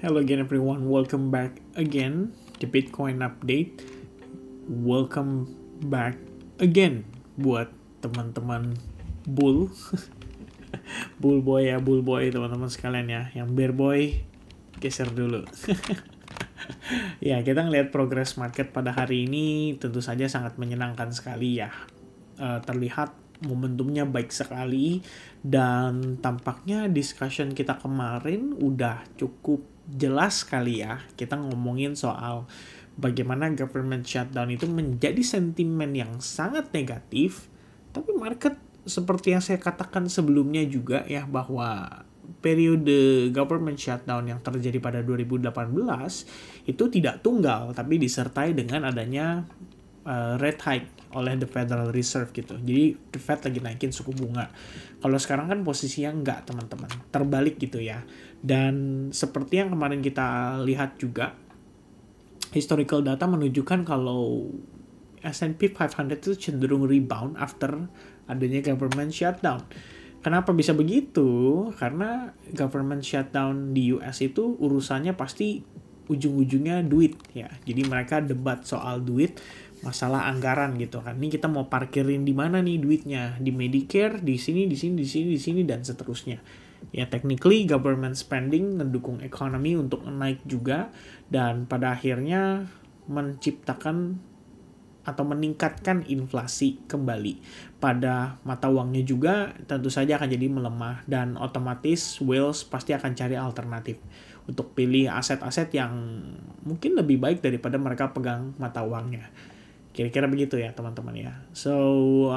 Hello again everyone, welcome back again di Bitcoin Update. Welcome back again buat teman-teman bull bull boy teman-teman sekalian ya. Yang bear boy geser dulu. Ya, kita ngelihat progres market pada hari ini tentu saja sangat menyenangkan sekali ya. Terlihat momentumnya baik sekali dan tampaknya discussion kita kemarin udah cukup jelas sekali ya. Kita ngomongin soal bagaimana government shutdown itu menjadi sentimen yang sangat negatif, tapi market seperti yang saya katakan sebelumnya juga ya, bahwa periode government shutdown yang terjadi pada 2018 itu tidak tunggal tapi disertai dengan adanya rate hike oleh the Federal Reserve gitu. Jadi the Fed lagi naikin suku bunga. Kalau sekarang kan posisinya enggak, teman-teman. Terbalik gitu ya. Dan seperti yang kemarin kita lihat juga, historical data menunjukkan kalau S&P 500 itu cenderung rebound after adanya government shutdown. Kenapa bisa begitu? Karena government shutdown di US itu urusannya pasti ujung-ujungnya duit ya. Jadi mereka debat soal duit, masalah anggaran gitu kan. Ini kita mau parkirin di mana nih duitnya? Di Medicare, di sini, dan seterusnya. Ya, technically government spending mendukung ekonomi untuk naik juga, dan pada akhirnya menciptakan atau meningkatkan inflasi kembali. Pada mata uangnya juga tentu saja akan jadi melemah, dan otomatis whales pasti akan cari alternatif untuk pilih aset-aset yang mungkin lebih baik daripada mereka pegang mata uangnya. Kira-kira begitu ya teman-teman ya. So,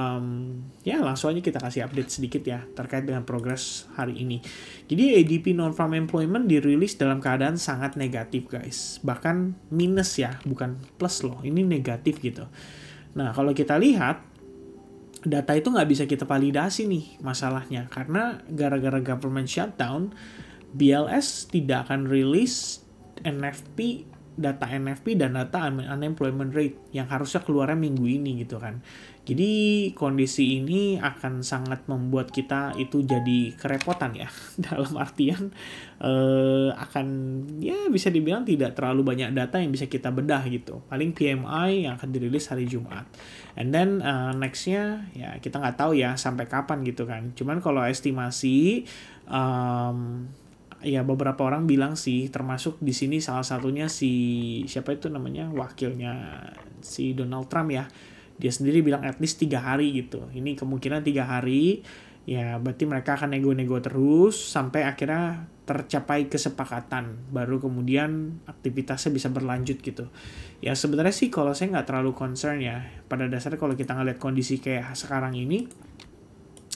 ya langsung aja kita kasih update sedikit ya terkait dengan progres hari ini. Jadi ADP non-farm employment dirilis dalam keadaan sangat negatif guys. Bahkan minus ya, bukan plus loh. Ini negatif gitu. Nah, kalau kita lihat, data itu nggak bisa kita validasi nih masalahnya. Karena gara-gara government shutdown, BLS tidak akan rilis NFP, data NFP dan data unemployment rate yang harusnya keluarnya minggu ini gitu kan. Jadi kondisi ini akan sangat membuat kita itu jadi kerepotan ya. Dalam artian akan ya bisa dibilang tidak terlalu banyak data yang bisa kita bedah gitu. Paling PMI yang akan dirilis hari Jumat. And then nextnya ya kita nggak tahu ya sampai kapan gitu kan. Cuman kalau estimasi ya beberapa orang bilang sih, termasuk di sini salah satunya si siapa itu namanya, wakilnya si Donald Trump ya, dia sendiri bilang at least 3 hari gitu. Ini kemungkinan 3 hari ya, berarti mereka akan nego-nego terus sampai akhirnya tercapai kesepakatan, baru kemudian aktivitasnya bisa berlanjut gitu. Ya sebenarnya sih kalau saya nggak terlalu concern ya, pada dasarnya kalau kita ngeliat kondisi kayak sekarang ini,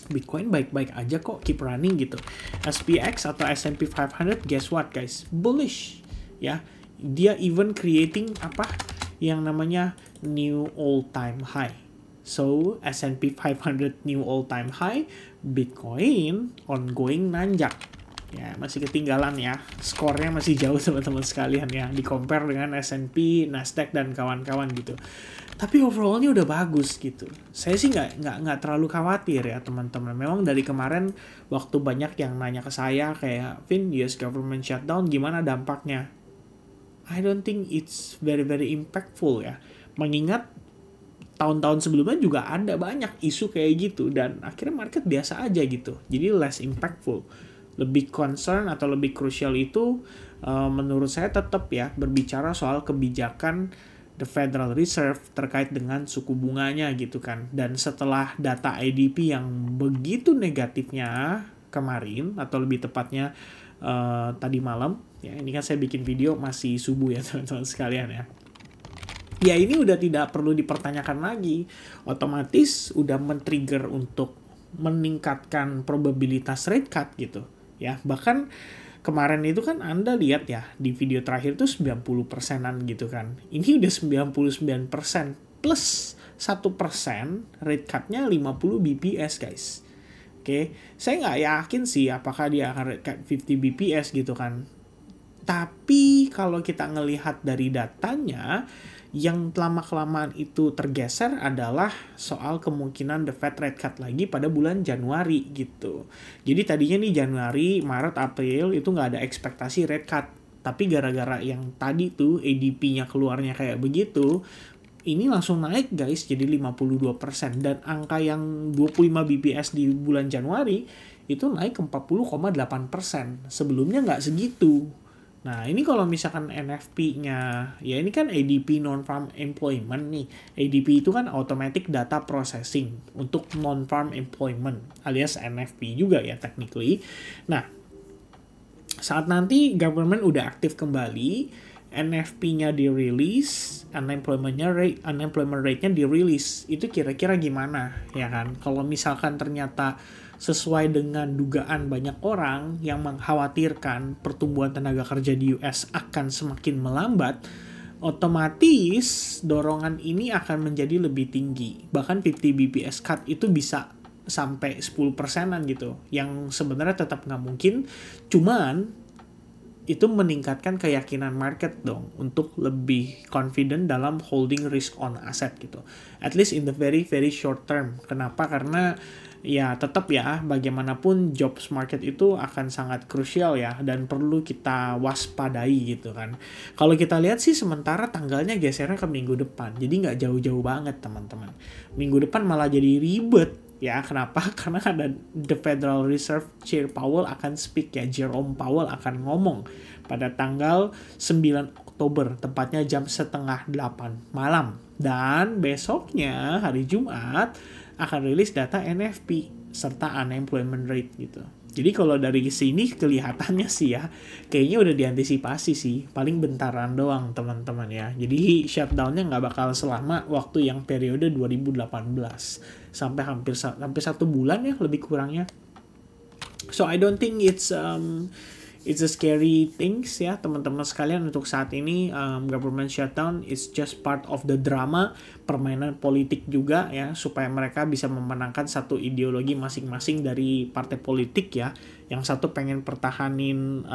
Bitcoin baik-baik aja kok, keep running gitu. SPX atau S&P 500, guess what guys? Bullish ya. Dia even creating apa yang namanya new all-time high. So, S&P 500 new all-time high, Bitcoin ongoing nanjak. Ya, masih ketinggalan ya. Skornya masih jauh teman-teman sekalian ya, di compare dengan S&P, Nasdaq dan kawan-kawan gitu. Tapi overallnya udah bagus gitu. Saya sih nggak terlalu khawatir ya teman-teman. Memang dari kemarin waktu banyak yang nanya ke saya kayak, Vin, US government shutdown gimana dampaknya? I don't think it's very very impactful ya. Mengingat tahun-tahun sebelumnya juga ada banyak isu kayak gitu dan akhirnya market biasa aja gitu. Jadi less impactful. Lebih concern atau lebih krusial itu menurut saya tetap ya berbicara soal kebijakan the Federal Reserve terkait dengan suku bunganya gitu kan. Dan setelah data ADP yang begitu negatifnya kemarin, atau lebih tepatnya tadi malam ya, ini kan saya bikin video masih subuh ya teman-teman sekalian ya. Ya ini udah tidak perlu dipertanyakan lagi, otomatis udah men-trigger untuk meningkatkan probabilitas rate cut gitu ya. Bahkan kemarin itu kan Anda lihat ya, di video terakhir itu 90%-an gitu kan. Ini udah 99% plus 1% rate cut-nya 50 BPS guys. Oke, saya nggak yakin sih apakah dia akan rate cut 50 BPS gitu kan. Tapi kalau kita ngelihat dari datanya, yang lama-kelamaan itu tergeser adalah soal kemungkinan the Fed rate cut lagi pada bulan Januari gitu. Jadi tadinya nih Januari, Maret, April itu nggak ada ekspektasi rate cut. Tapi gara-gara yang tadi tuh ADP-nya keluarnya kayak begitu, ini langsung naik guys jadi 52%, dan angka yang 25 BPS di bulan Januari itu naik ke 40,8%. Sebelumnya nggak segitu. Nah, ini kalau misalkan NFP-nya, ya ini kan ADP non-farm employment nih. ADP itu kan automatic data processing untuk non-farm employment alias NFP juga ya technically. Nah, saat nanti government udah aktif kembali, NFP-nya dirilis, unemployment rate-nya dirilis, itu kira-kira gimana ya kan? Kalau misalkan ternyata sesuai dengan dugaan banyak orang yang mengkhawatirkan pertumbuhan tenaga kerja di US akan semakin melambat, otomatis dorongan ini akan menjadi lebih tinggi. Bahkan 50 BPS cut itu bisa sampai 10%-an gitu, yang sebenarnya tetap nggak mungkin, cuman itu meningkatkan keyakinan market dong untuk lebih confident dalam holding risk on asset gitu. At least in the very very short term. Kenapa? Karena ya tetap ya bagaimanapun jobs market itu akan sangat krusial ya dan perlu kita waspadai gitu kan. Kalau kita lihat sih sementara tanggalnya gesernya ke minggu depan. Jadi nggak jauh-jauh banget teman-teman. Minggu depan malah jadi ribet. Ya, kenapa? Karena ada The Federal Reserve Chair Powell akan speak ya. Jerome Powell akan ngomong pada tanggal 9 Oktober, tepatnya jam 7:30 malam. Dan besoknya, hari Jumat, akan rilis data NFP serta unemployment rate gitu. Jadi kalau dari sini kelihatannya sih ya, kayaknya udah diantisipasi sih. Paling bentaran doang teman-teman ya. Jadi shutdown-nya nggak bakal selama waktu yang periode 2018. Sampai hampir 1 bulan ya lebih kurangnya. So I don't think it's a scary things ya teman-teman sekalian untuk saat ini. Government shutdown is just part of the drama, permainan politik juga ya, supaya mereka bisa memenangkan satu ideologi masing-masing dari partai politik ya. Yang satu pengen pertahanin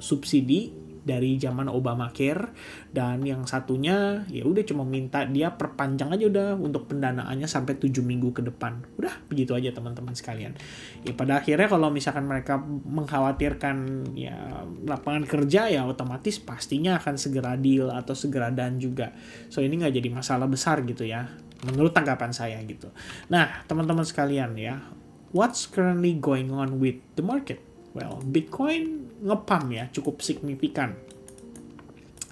subsidi dari zaman Obamacare, dan yang satunya ya udah cuma minta dia perpanjang aja udah untuk pendanaannya sampai 7 minggu ke depan. Udah begitu aja teman-teman sekalian. Ya pada akhirnya kalau misalkan mereka mengkhawatirkan ya lapangan kerja, ya otomatis pastinya akan segera deal atau segera done juga. So ini nggak jadi masalah besar gitu ya, menurut tanggapan saya gitu. Nah teman-teman sekalian ya, what's currently going on with the market? Well, Bitcoin ngepump ya, cukup signifikan.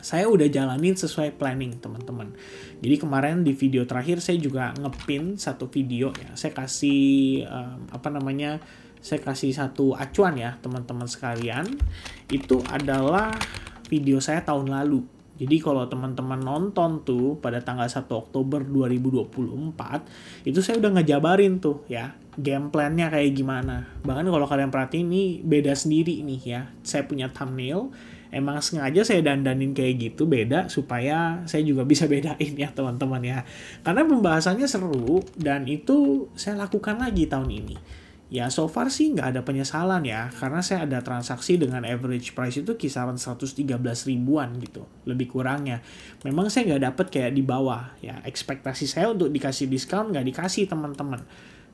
Saya udah jalanin sesuai planning, teman-teman. Jadi kemarin di video terakhir saya juga ngepin satu video ya. Saya kasih saya kasih satu acuan ya, teman-teman sekalian. Itu adalah video saya tahun lalu. Jadi kalau teman-teman nonton tuh pada tanggal 1 Oktober 2024, itu saya udah ngejabarin tuh ya, game plan-nya kayak gimana. Bahkan kalau kalian perhatiin ini beda sendiri nih ya. Saya punya thumbnail, emang sengaja saya dandanin kayak gitu beda supaya saya juga bisa bedain ya teman-teman ya. Karena pembahasannya seru dan itu saya lakukan lagi tahun ini. Ya so far sih nggak ada penyesalan ya, karena saya ada transaksi dengan average price itu kisaran 113 ribuan gitu, lebih kurangnya. Memang saya nggak dapet kayak di bawah, ya ekspektasi saya untuk dikasih diskon nggak dikasih teman-teman.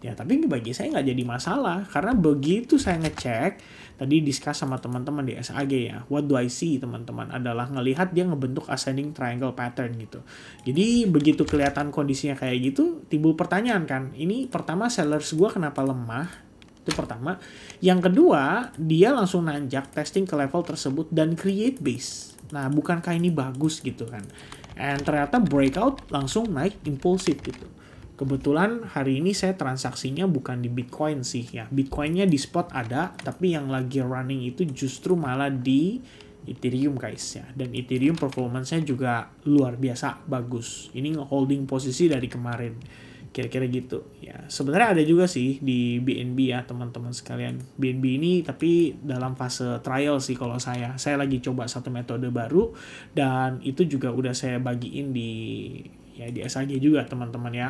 Ya tapi bagi saya nggak jadi masalah, karena begitu saya ngecek, tadi discuss sama teman-teman di SAG ya, what do I see teman-teman, adalah ngelihat dia ngebentuk ascending triangle pattern gitu. Jadi begitu kelihatan kondisinya kayak gitu, timbul pertanyaan kan, ini pertama sellers gue kenapa lemah? Itu pertama. Yang kedua, dia langsung nanjak testing ke level tersebut dan create base. Nah, bukankah ini bagus gitu kan? And ternyata breakout langsung naik impulsif gitu. Kebetulan hari ini saya transaksinya bukan di Bitcoin sih ya. Bitcoinnya di spot ada, tapi yang lagi running itu justru malah di Ethereum guys ya. Dan Ethereum performance-nya juga luar biasa bagus. Ini nge-holding posisi dari kemarin. Kira-kira gitu ya. Sebenarnya ada juga sih di BNB ya teman-teman sekalian. BNB ini tapi dalam fase trial sih kalau saya lagi coba satu metode baru, dan itu juga udah saya bagiin di SAG juga teman-teman ya.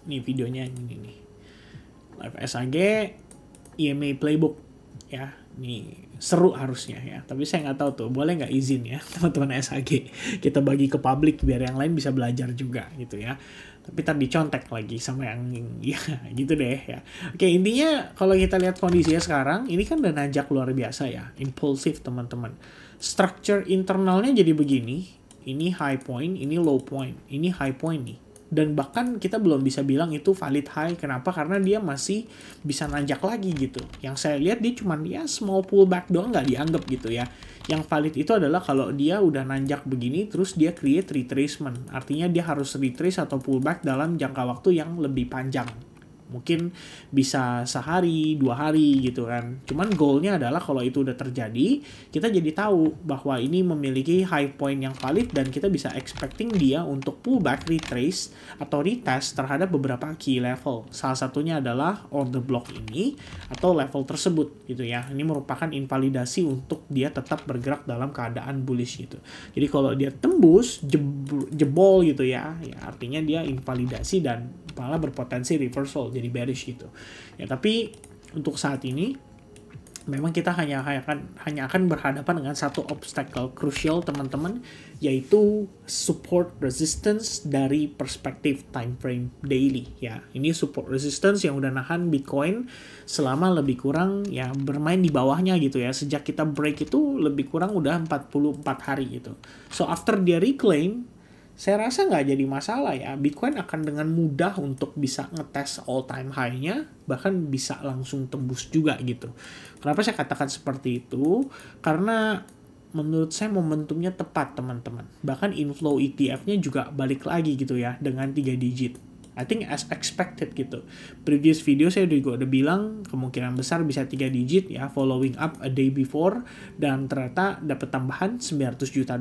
Ini videonya ini nih, live SAG EMA playbook ya. Ini seru harusnya ya, tapi saya nggak tahu tuh boleh nggak izin ya teman-teman SAG kita bagi ke publik biar yang lain bisa belajar juga gitu ya. tapi tadi dicontek lagi sama yang ya gitu deh ya. Oke, intinya kalau kita lihat kondisinya sekarang ini kan udah nanjak luar biasa ya, impulsif teman-teman. Structure internalnya jadi begini, ini high point, ini low point, ini high point nih. Dan bahkan kita belum bisa bilang itu valid high. Kenapa? Karena dia masih bisa nanjak lagi gitu. Yang saya lihat dia cuman ya small pullback doang, nggak dianggap gitu ya. Yang valid itu adalah kalau dia udah nanjak begini terus dia create retracement. Artinya dia harus retrace atau pullback dalam jangka waktu yang lebih panjang. Mungkin bisa sehari, 2 hari gitu kan. Cuman goalnya adalah kalau itu udah terjadi, kita jadi tahu bahwa ini memiliki high point yang valid dan kita bisa expecting dia untuk pullback, retrace, atau retest terhadap beberapa key level. Salah satunya adalah order block ini atau level tersebut gitu ya. Ini merupakan invalidasi untuk dia tetap bergerak dalam keadaan bullish gitu. Jadi kalau dia tembus, jebol gitu ya artinya dia invalidasi dan malah berpotensi reversal jadi bearish gitu ya. Tapi untuk saat ini memang kita hanya akan berhadapan dengan satu obstacle crucial teman-teman, yaitu support resistance dari perspektif time frame daily ya. Ini support resistance yang udah nahan Bitcoin selama lebih kurang ya bermain di bawahnya gitu ya. Sejak kita break itu lebih kurang udah 44 hari gitu. So after dia reclaim, saya rasa nggak jadi masalah ya. Bitcoin akan dengan mudah untuk bisa ngetes all time high-nya, bahkan bisa langsung tembus juga gitu. Kenapa saya katakan seperti itu? Karena menurut saya momentumnya tepat teman-teman. Bahkan inflow ETF-nya juga balik lagi gitu ya dengan 3 digit. I think as expected gitu. Previous video saya juga udah bilang kemungkinan besar bisa 3 digit ya, following up a day before, dan ternyata dapat tambahan $900 juta.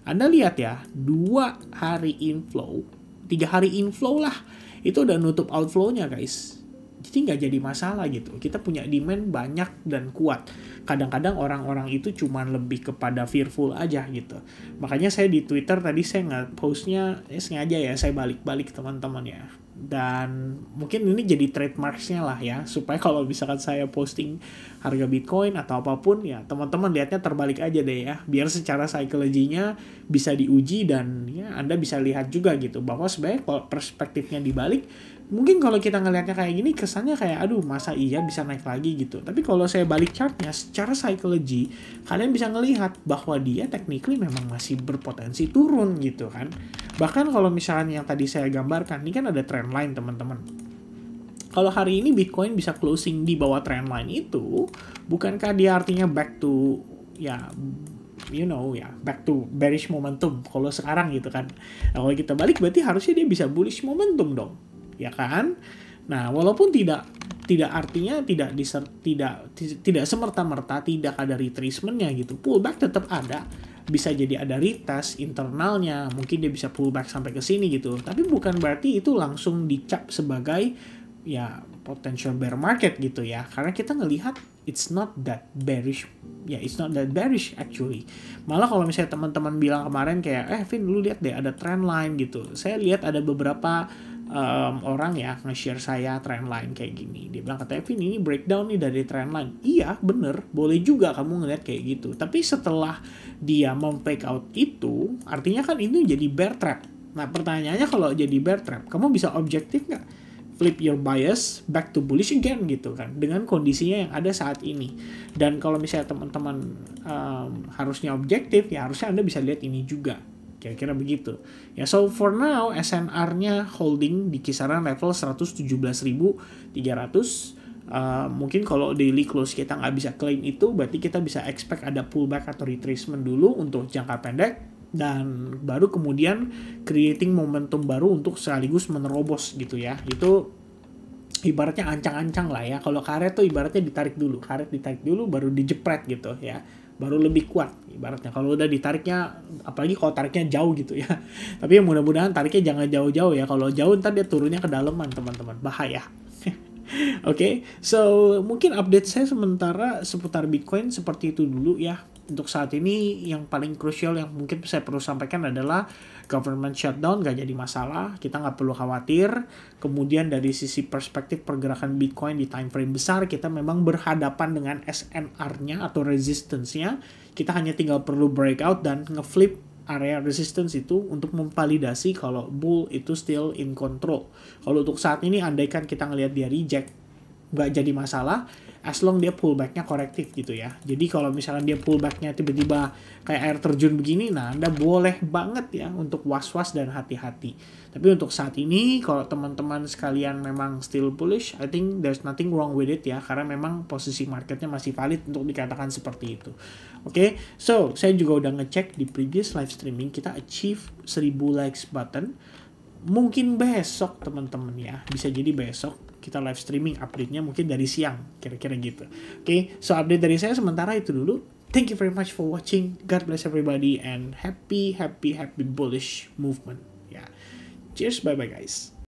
Anda lihat ya, 2 hari inflow, 3 hari inflow lah, itu udah nutup outflow-nya guys. Jadi nggak jadi masalah gitu. Kita punya demand banyak dan kuat. Kadang-kadang orang-orang itu cuman lebih kepada fearful aja gitu. Makanya saya di Twitter tadi saya nggak postnya, sengaja ya saya balik-balik teman-teman ya. Dan mungkin ini jadi trademarksnya lah ya, supaya kalau misalkan saya posting harga Bitcoin atau apapun ya teman-teman lihatnya terbalik aja deh ya, biar secara psikologinya bisa diuji dan ya Anda bisa lihat juga gitu bahwa sebenarnya kalau perspektifnya dibalik, mungkin kalau kita ngelihatnya kayak gini kesannya kayak aduh masa iya bisa naik lagi gitu. Tapi kalau saya balik chartnya secara psikologi, kalian bisa ngelihat bahwa dia technically memang masih berpotensi turun gitu kan. Bahkan kalau misalnya yang tadi saya gambarkan, ini kan ada trend line teman-teman. Kalau hari ini Bitcoin bisa closing di bawah trend line itu, bukankah dia artinya back to ya back to bearish momentum kalau sekarang gitu kan. Nah, kalau kita balik berarti harusnya dia bisa bullish momentum dong. Ya kan? Nah, walaupun tidak artinya tidak semerta-merta tidak ada retracement-nya gitu. Pullback tetap ada. Bisa jadi ada retest internalnya, mungkin dia bisa pullback sampai ke sini gitu. Tapi bukan berarti itu langsung dicap sebagai ya potential bear market gitu ya. Karena kita ngelihat it's not that bearish. Ya, it's not that bearish actually. Malah kalau misalnya teman-teman bilang kemarin kayak, Vin lu lihat deh ada trend line gitu. Saya lihat ada beberapa orang ya nge-share saya trend line kayak gini. Dia bilang katanya, Vin ini breakdown nih dari trend line. Iya bener, boleh juga kamu ngeliat kayak gitu. Tapi setelah dia mau-fake out itu, artinya kan ini jadi bear trap. Nah pertanyaannya kalau jadi bear trap, kamu bisa objektif nggak? Flip your bias back to bullish again gitu kan, dengan kondisinya yang ada saat ini. Dan kalau misalnya teman-teman harusnya objektif, ya harusnya Anda bisa lihat ini juga. Kira-kira begitu. Ya, so for now SNR-nya holding di kisaran level 117.300. Mungkin kalau daily close kita nggak bisa claim itu, berarti kita bisa expect ada pullback atau retracement dulu untuk jangka pendek, dan baru kemudian creating momentum baru untuk sekaligus menerobos gitu ya. Itu ibaratnya ancang-ancang lah ya. Kalau karet tuh ibaratnya ditarik dulu baru dijepret gitu ya, baru lebih kuat ibaratnya. Kalau udah ditariknya, apalagi kalau tariknya jauh gitu ya. Tapi ya mudah-mudahan tariknya jangan jauh-jauh ya. Kalau jauh ntar dia turunnya ke daleman teman-teman, bahaya. Oke, so mungkin update saya sementara seputar Bitcoin seperti itu dulu ya. Untuk saat ini yang paling krusial yang mungkin saya perlu sampaikan adalah government shutdown gak jadi masalah, kita nggak perlu khawatir. Kemudian dari sisi perspektif pergerakan Bitcoin di time frame besar, kita memang berhadapan dengan SNR-nya atau resistance-nya. Kita hanya tinggal perlu breakout dan ngeflip area resistance itu untuk memvalidasi kalau bull itu still in control. Kalau untuk saat ini andaikan kita ngelihat dia reject, nggak jadi masalah as long dia pullbacknya korektif gitu ya. Jadi kalau misalnya dia pullbacknya tiba-tiba kayak air terjun begini, nah Anda boleh banget ya untuk was-was dan hati-hati. Tapi untuk saat ini kalau teman-teman sekalian memang still bullish, I think there's nothing wrong with it ya, karena memang posisi marketnya masih valid untuk dikatakan seperti itu. Oke, so saya juga udah ngecek di previous live streaming kita achieve 1000 likes button. Mungkin besok teman-teman ya, bisa jadi besok kita live streaming update-nya mungkin dari siang, kira-kira gitu. Oke, so update dari saya sementara itu dulu. Thank you very much for watching. God bless everybody and happy bullish movement. Ya, cheers, bye-bye guys.